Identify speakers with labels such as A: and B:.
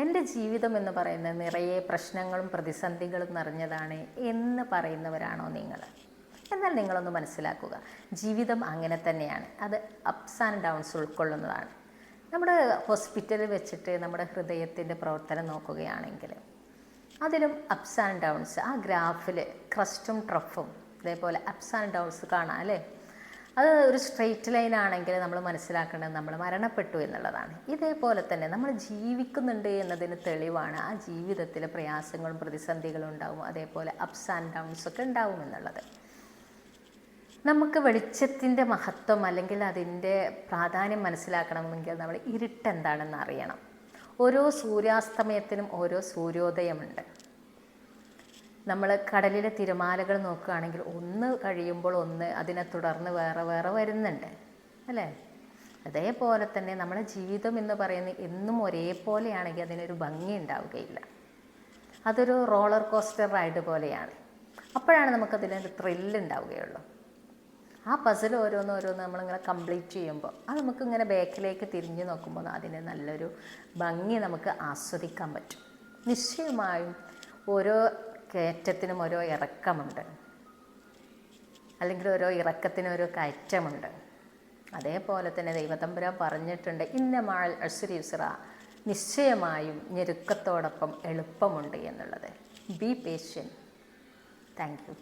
A: എൻ്റെ ജീവിതം എന്ന് പറയുന്നത് നിറയെ പ്രശ്നങ്ങളും പ്രതിസന്ധികളും നിറഞ്ഞതാണ് എന്ന് പറയുന്നവരാണോ നിങ്ങൾ? എന്നാൽ നിങ്ങളൊന്ന് മനസ്സിലാക്കുക, ജീവിതം അങ്ങനെ തന്നെയാണ്. അത് അപ്സ് ആൻഡ് ഡൗൺസ് ഉൾക്കൊള്ളുന്നതാണ്. നമ്മുടെ ഹോസ്പിറ്റലിൽ വെച്ചിട്ട് നമ്മുടെ ഹൃദയത്തിൻ്റെ പ്രവർത്തനം നോക്കുകയാണെങ്കിൽ അതിലും അപ്സ് ആൻഡ് ഡൗൺസ്, ആ ഗ്രാഫിൽ ക്രസ്റ്റും ട്രഫും ഇതേപോലെ അപ്സ് ആൻഡ് ഡൗൺസ് കാണാം അല്ലേ? അത് ഒരു സ്ട്രെയിറ്റ് ലൈൻ ആണെങ്കിൽ നമ്മൾ മനസ്സിലാക്കേണ്ടത് നമ്മൾ മരണപ്പെട്ടു എന്നുള്ളതാണ്. ഇതേപോലെ തന്നെ നമ്മൾ ജീവിക്കുന്നുണ്ട് എന്നതിന് തെളിവാണ് ആ ജീവിതത്തിൽ പ്രയാസങ്ങളും പ്രതിസന്ധികളും ഉണ്ടാവും, അതേപോലെ അപ്സ് ആൻഡ് ഡൗൺസ് ഒക്കെ ഉണ്ടാവും എന്നുള്ളത്. നമുക്ക് വെളിച്ചത്തിൻ്റെ മഹത്വം അല്ലെങ്കിൽ അതിൻ്റെ പ്രാധാന്യം മനസ്സിലാക്കണമെങ്കിൽ നമ്മൾ ഇരുട്ടെന്താണെന്ന് അറിയണം. ഓരോ സൂര്യാസ്തമയത്തിനും ഓരോ സൂര്യോദയമുണ്ട്. നമ്മൾ കടലിലെ തിരമാലകൾ നോക്കുകയാണെങ്കിൽ ഒന്ന് കഴിയുമ്പോൾ ഒന്ന് അതിനെ തുടർന്ന് വേറെ വേറെ വരുന്നുണ്ട് അല്ലേ? അതേപോലെ തന്നെ നമ്മുടെ ജീവിതം എന്ന് പറയുന്നത് എന്നും ഒരേപോലെയാണെങ്കിൽ അതിനൊരു ഭംഗി ഉണ്ടാവുകയില്ല. അതൊരു റോളർ കോസ്റ്റർ റൈഡ് പോലെയാണ്. അപ്പോഴാണ് നമുക്കതിനൊരു ത്രില്ല് ഉണ്ടാവുകയുള്ളൂ. ആ പസിൽ ഓരോന്നോരോന്ന് നമ്മളിങ്ങനെ കംപ്ലീറ്റ് ചെയ്യുമ്പോൾ അത് നമുക്കിങ്ങനെ ബാക്കിലേക്ക് തിരിഞ്ഞു നോക്കുമ്പോൾ അതിന് നല്ലൊരു ഭംഗി നമുക്ക് ആസ്വദിക്കാൻ പറ്റും. നിശ്ചയമായും ഓരോ കയറ്റത്തിനും ഓരോ ഇറക്കമുണ്ട്, അല്ലെങ്കിൽ ഓരോ ഇറക്കത്തിനും ഓരോ കയറ്റമുണ്ട്. അതേപോലെ തന്നെ ദൈവതമ്പുരാൻ പറഞ്ഞിട്ടുണ്ട്, ഇന്ന മഅൽ ഉസ്രി യുസ്റ, നിശ്ചയമായും ഞെരുക്കത്തോടൊപ്പം എളുപ്പമുണ്ട് എന്നുള്ളത്. Be patient. Thank you.